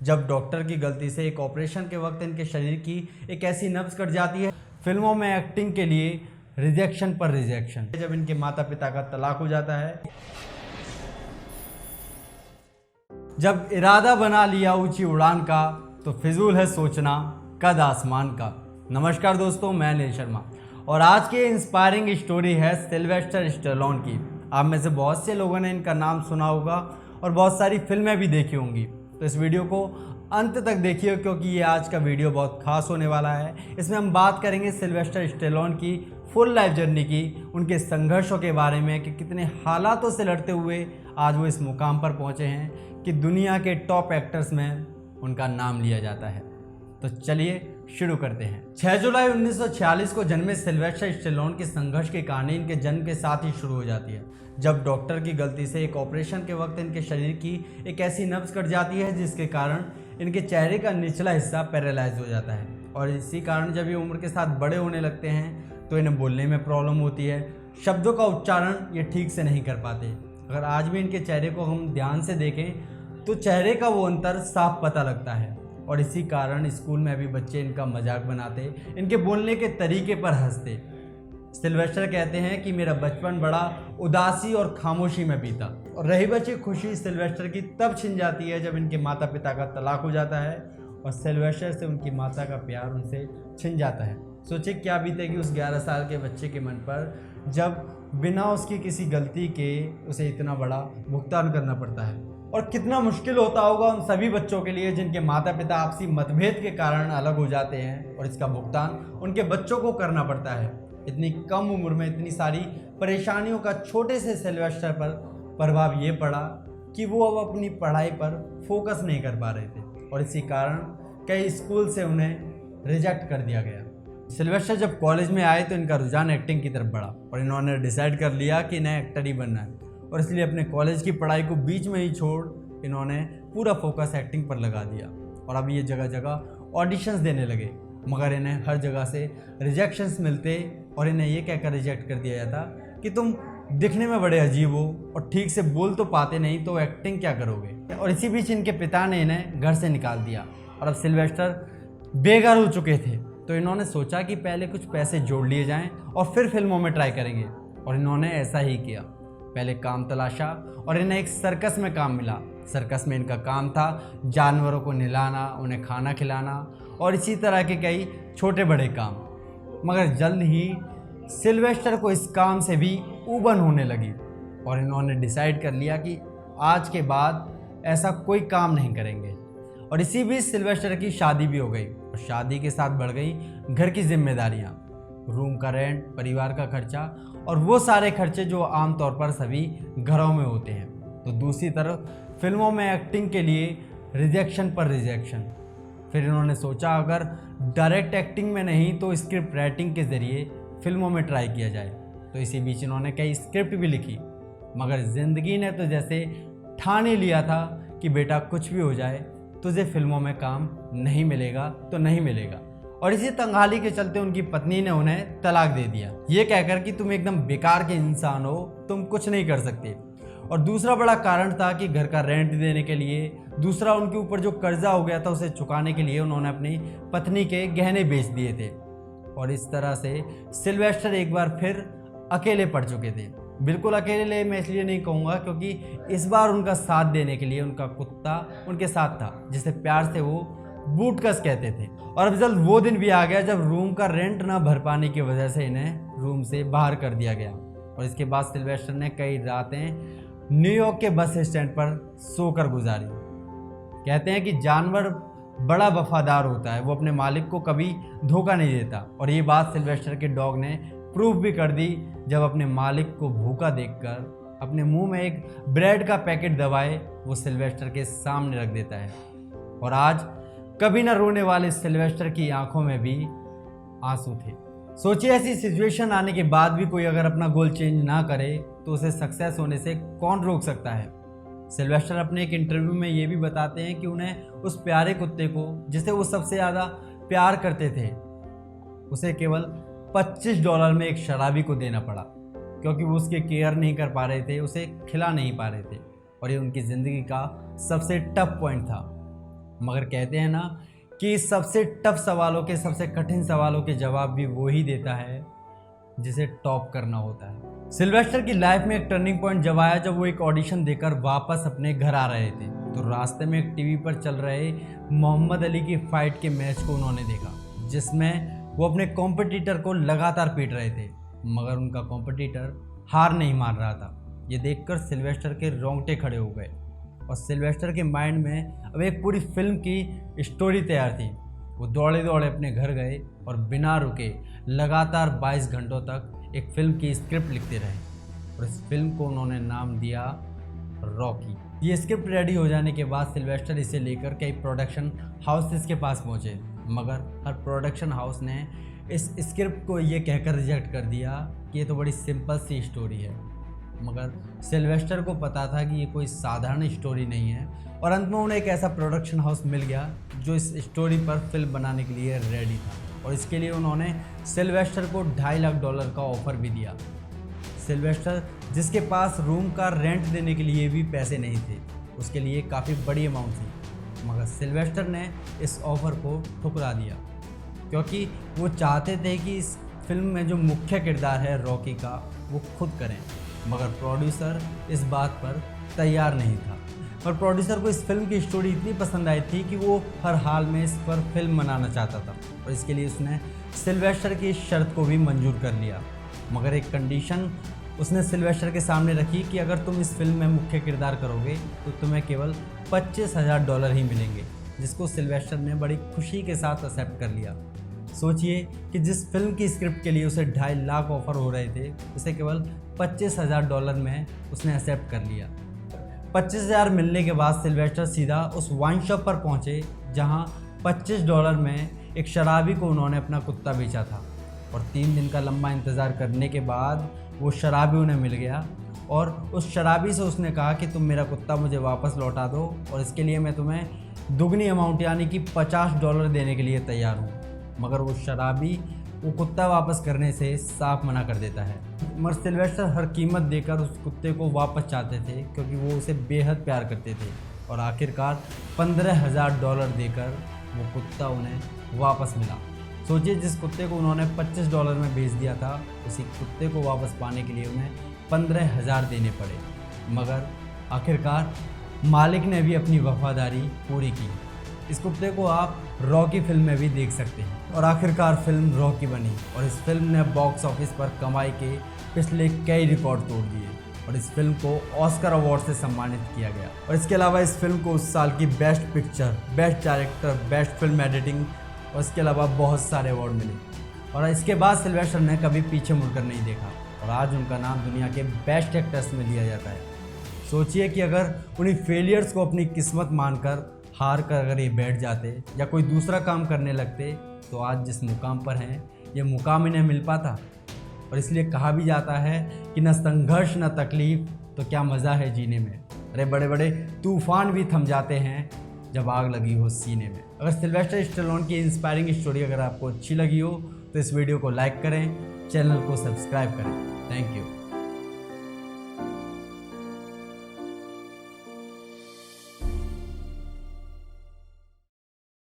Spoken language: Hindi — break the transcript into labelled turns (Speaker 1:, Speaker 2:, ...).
Speaker 1: जब डॉक्टर की गलती से एक ऑपरेशन के वक्त इनके शरीर की एक ऐसी नब्ज कट जाती है। फिल्मों में एक्टिंग के लिए रिजेक्शन पर रिजेक्शन। जब इनके माता पिता का तलाक हो जाता है। जब इरादा बना लिया ऊंची उड़ान का तो फिजूल है सोचना कद आसमान का। नमस्कार दोस्तों, मैं अनिल शर्मा और आज की इंस्पायरिंग स्टोरी है सिल्वेस्टर स्टेलोन की। आप में से बहुत से लोगों ने इनका नाम सुना होगा और बहुत सारी फिल्में भी देखी होंगी। तो इस वीडियो को अंत तक देखिए क्योंकि ये आज का वीडियो बहुत खास होने वाला है। इसमें हम बात करेंगे सिल्वेस्टर स्टेलोन की फुल लाइफ जर्नी की, उनके संघर्षों के बारे में कि कितने हालातों से लड़ते हुए आज वो इस मुकाम पर पहुंचे हैं कि दुनिया के टॉप एक्टर्स में उनका नाम लिया जाता है। तो चलिए शुरू करते हैं। 6 जुलाई 1946 को जन्मे सिल्वेस्टर स्टेलोन की संघर्ष की कहानी इनके जन्म के साथ ही शुरू हो जाती है, जब डॉक्टर की गलती से एक ऑपरेशन के वक्त इनके शरीर की एक ऐसी नब्ज कट जाती है जिसके कारण इनके चेहरे का निचला हिस्सा पैरालाइज हो जाता है। और इसी कारण जब ये उम्र के साथ बड़े होने लगते हैं तो इन्हें बोलने में प्रॉब्लम होती है, शब्दों का उच्चारण ये ठीक से नहीं कर पाते। अगर आज भी इनके चेहरे को हम ध्यान से देखें तो चेहरे का वो अंतर साफ पता लगता है। और इसी कारण स्कूल में भी बच्चे इनका मजाक बनाते, इनके बोलने के तरीके पर हंसते। सिल्वेस्टर कहते हैं कि मेरा बचपन बड़ा उदासी और खामोशी में बीता। और रही बची खुशी सिल्वेस्टर की तब छिन जाती है जब इनके माता पिता का तलाक हो जाता है और सिल्वेस्टर से उनकी माता का प्यार उनसे छिन जाता है। सोचिए क्या बीतेगी उस 11 साल के बच्चे के मन पर जब बिना उसकी किसी गलती के उसे इतना बड़ा भुगतान करना पड़ता है। और कितना मुश्किल होता होगा उन सभी बच्चों के लिए जिनके माता पिता आपसी मतभेद के कारण अलग हो जाते हैं और इसका भुगतान उनके बच्चों को करना पड़ता है। इतनी कम उम्र में इतनी सारी परेशानियों का छोटे से सिल्वेस्टर पर प्रभाव ये पड़ा कि वो अब अपनी पढ़ाई पर फोकस नहीं कर पा रहे थे और इसी कारण कई स्कूल से उन्हें रिजेक्ट कर दिया गया। सिल्वेस्टर जब कॉलेज में आए तो इनका रुझान एक्टिंग की तरफ बढ़ा और इन्होंने डिसाइड कर लिया कि इन्हें एक्टर ही बनना है। और इसलिए अपने कॉलेज की पढ़ाई को बीच में ही छोड़ इन्होंने पूरा फोकस एक्टिंग पर लगा दिया। और अब ये जगह जगह ऑडिशंस देने लगे, मगर इन्हें हर जगह से रिजेक्शंस मिलते और इन्हें ये कहकर रिजेक्ट कर दिया जाता कि तुम दिखने में बड़े अजीब हो और ठीक से बोल तो पाते नहीं, तो एक्टिंग क्या करोगे। और इसी बीच इनके पिता ने इन्हें घर से निकाल दिया और अब सिल्वेस्टर बेघर हो चुके थे। तो इन्होंने सोचा कि पहले कुछ पैसे जोड़ लिए जाएं और फिर फिल्मों में ट्राई करेंगे। और इन्होंने ऐसा ही किया। पहले काम तलाशा और इन्हें एक सर्कस में काम मिला। सर्कस में इनका काम था जानवरों को नहलाना, उन्हें खाना खिलाना और इसी तरह के कई छोटे बड़े काम। मगर जल्द ही सिल्वेस्टर को इस काम से भी ऊबन होने लगी और इन्होंने डिसाइड कर लिया कि आज के बाद ऐसा कोई काम नहीं करेंगे। और इसी बीच सिल्वेस्टर की शादी भी हो गई और शादी के साथ बढ़ गई घर की जिम्मेदारियाँ, रूम का रेंट, परिवार का खर्चा और वो सारे खर्चे जो आमतौर पर सभी घरों में होते हैं। तो दूसरी तरफ फिल्मों में एक्टिंग के लिए रिजेक्शन पर रिजेक्शन। फिर इन्होंने सोचा अगर डायरेक्ट एक्टिंग में नहीं तो स्क्रिप्ट राइटिंग के ज़रिए फिल्मों में ट्राई किया जाए। तो इसी बीच इन्होंने कई स्क्रिप्ट भी लिखी, मगर ज़िंदगी ने तो जैसे ठान ही लिया था कि बेटा कुछ भी हो जाए तुझे फिल्मों में काम नहीं मिलेगा तो नहीं मिलेगा। और इसी तंगहाली के चलते उनकी पत्नी ने उन्हें तलाक दे दिया, ये कहकर कि तुम एकदम बेकार के इंसान हो, तुम कुछ नहीं कर सकते। और दूसरा बड़ा कारण था कि घर का रेंट देने के लिए, दूसरा उनके ऊपर जो कर्जा हो गया था उसे चुकाने के लिए उन्होंने अपनी पत्नी के गहने बेच दिए थे। और इस तरह से सिल्वेस्टर एक बार फिर अकेले पड़ चुके थे। बिल्कुल अकेले मैं इसलिए नहीं कहूँगा क्योंकि इस बार उनका साथ देने के लिए उनका कुत्ता उनके साथ था, जिसे प्यार से वो बूटकस कहते थे। और अब जल्द वो दिन भी आ गया जब रूम का रेंट ना भर पाने की वजह से इन्हें रूम से बाहर कर दिया गया। और इसके बाद सिल्वेस्टर ने कई रातें न्यूयॉर्क के बस स्टैंड पर सोकर गुजारी। कहते हैं कि जानवर बड़ा वफादार होता है, वो अपने मालिक को कभी धोखा नहीं देता। और ये बात सिल्वेस्टर के डॉग ने प्रूव भी कर दी जब अपने मालिक को भूखा देखकर अपने मुंह में एक ब्रेड का पैकेट दबाए वो सिल्वेस्टर के सामने रख देता है। और आज कभी न रोने वाले सिल्वेस्टर की आंखों में भी आंसू थे। सोचिए ऐसी सिचुएशन आने के बाद भी कोई अगर अपना गोल चेंज ना करे तो उसे सक्सेस होने से कौन रोक सकता है। सिल्वेस्टर अपने एक इंटरव्यू में ये भी बताते हैं कि उन्हें उस प्यारे कुत्ते को जिसे वो सबसे ज़्यादा प्यार करते थे उसे केवल $25 में एक शराबी को देना पड़ा क्योंकि वो उसके केयर नहीं कर पा रहे थे, उसे खिला नहीं पा रहे थे। और ये उनकी ज़िंदगी का सबसे टफ पॉइंट था। मगर कहते हैं ना कि सबसे टफ सवालों के, सबसे कठिन सवालों के जवाब भी वो ही देता है जिसे टॉप करना होता है। सिल्वेस्टर की लाइफ में एक टर्निंग पॉइंट जब आया, जब वो एक ऑडिशन देकर वापस अपने घर आ रहे थे, तो रास्ते में एक टीवी पर चल रहे मोहम्मद अली की फाइट के मैच को उन्होंने देखा, जिसमें वो अपने कॉम्पिटिटर को लगातार पीट रहे थे, मगर उनका कॉम्पिटिटर हार नहीं मान रहा था। ये देखकर सिल्वेस्टर के रोंगटे खड़े हो गए और सिल्वेस्टर के माइंड में अब एक पूरी फिल्म की स्टोरी तैयार थी। वो दौड़े दौड़े अपने घर गए और बिना रुके लगातार 22 घंटों तक एक फिल्म की स्क्रिप्ट लिखते रहे और इस फिल्म को उन्होंने नाम दिया रॉकी। ये स्क्रिप्ट रेडी हो जाने के बाद सिल्वेस्टर इसे लेकर कई प्रोडक्शन हाउसेस के पास पहुंचे, मगर हर प्रोडक्शन हाउस ने इस स्क्रिप्ट को ये कहकर रिजेक्ट कर दिया कि ये तो बड़ी सिंपल सी स्टोरी है। मगर सिल्वेस्टर को पता था कि ये कोई साधारण स्टोरी नहीं है और अंत में उन्हें एक ऐसा प्रोडक्शन हाउस मिल गया जो इस स्टोरी पर फिल्म बनाने के लिए रेडी था और इसके लिए उन्होंने सिल्वेस्टर को $2.5 लाख का ऑफर भी दिया। सिल्वेस्टर, जिसके पास रूम का रेंट देने के लिए भी पैसे नहीं थे, उसके लिए काफ़ी बड़ी अमाउंट थी, मगर सिल्वेस्टर ने इस ऑफ़र को ठुकरा दिया क्योंकि वो चाहते थे कि इस फिल्म में जो मुख्य किरदार है रॉकी का वो खुद करें, मगर प्रोड्यूसर इस बात पर तैयार नहीं था। और प्रोड्यूसर को इस फिल्म की स्टोरी इतनी पसंद आई थी कि वो हर हाल में इस पर फिल्म बनाना चाहता था और इसके लिए उसने सिल्वेस्टर की इस शर्त को भी मंजूर कर लिया, मगर एक कंडीशन उसने सिल्वेस्टर के सामने रखी कि अगर तुम इस फिल्म में मुख्य किरदार करोगे तो तुम्हें केवल $25,000 ही मिलेंगे, जिसको सिल्वेस्टर ने बड़ी खुशी के साथ एक्सेप्ट कर लिया। सोचिए कि जिस फिल्म की स्क्रिप्ट के लिए उसे $2.5 लाख ऑफर हो रहे थे, उसे केवल $25,000 में उसने एक्सेप्ट कर लिया। 25,000 मिलने के बाद सिल्वेस्टर सीधा उस वाइन शॉप पर पहुंचे जहां $25 में एक शराबी को उन्होंने अपना कुत्ता बेचा था और 3 दिन का लंबा इंतज़ार करने के बाद वो शराबी उन्हें मिल गया और उस शराबी से उसने कहा कि तुम मेरा कुत्ता मुझे वापस लौटा दो और इसके लिए मैं तुम्हें दुगनी अमाउंट यानी कि $50 देने के लिए तैयार हूँ। मगर वो शराबी वो कुत्ता वापस करने से साफ मना कर देता है, मगर सिल्वेस्टर हर कीमत देकर उस कुत्ते को वापस चाहते थे क्योंकि वो उसे बेहद प्यार करते थे और आखिरकार $15,000 देकर वो कुत्ता उन्हें वापस मिला। सोचिए, जिस कुत्ते को उन्होंने $25 में बेच दिया था, उसी कुत्ते को वापस पाने के लिए उन्हें 15,000 देने पड़े, मगर आखिरकार मालिक ने भी अपनी वफादारी पूरी की। इस कुत्ते को आप रॉकी फिल्म में भी देख सकते हैं और आखिरकार फिल्म रॉकी बनी और इस फिल्म ने बॉक्स ऑफिस पर कमाई के पिछले कई रिकॉर्ड तोड़ दिए और इस फिल्म को ऑस्कर अवार्ड से सम्मानित किया गया। और इसके अलावा इस फिल्म को उस साल की best picture, best director, best film editing और इसके अलावा बहुत सारे अवार्ड मिले और इसके बाद सिल्वेस्टर ने कभी पीछे मुड़कर नहीं देखा और आज उनका नाम दुनिया के बेस्ट एक्टर्स में लिया जाता है। सोचिए कि अगर उन्हीं फेलियर्स को अपनी किस्मत मानकर हार कर अगर ये बैठ जाते या कोई दूसरा काम करने लगते तो आज जिस मुकाम पर हैं ये मुकाम इन्हें मिल पाता। और इसलिए कहा भी जाता है कि न संघर्ष न तकलीफ तो क्या मज़ा है जीने में। अरे बड़े बड़े तूफान भी थम जाते हैं जब आग लगी हो सीने में। अगर सिल्वेस्टर स्टेलोन की इंस्पायरिंग स्टोरी अगर आपको अच्छी लगी हो तो इस वीडियो को लाइक करें, चैनल को सब्सक्राइब करें। Thank you.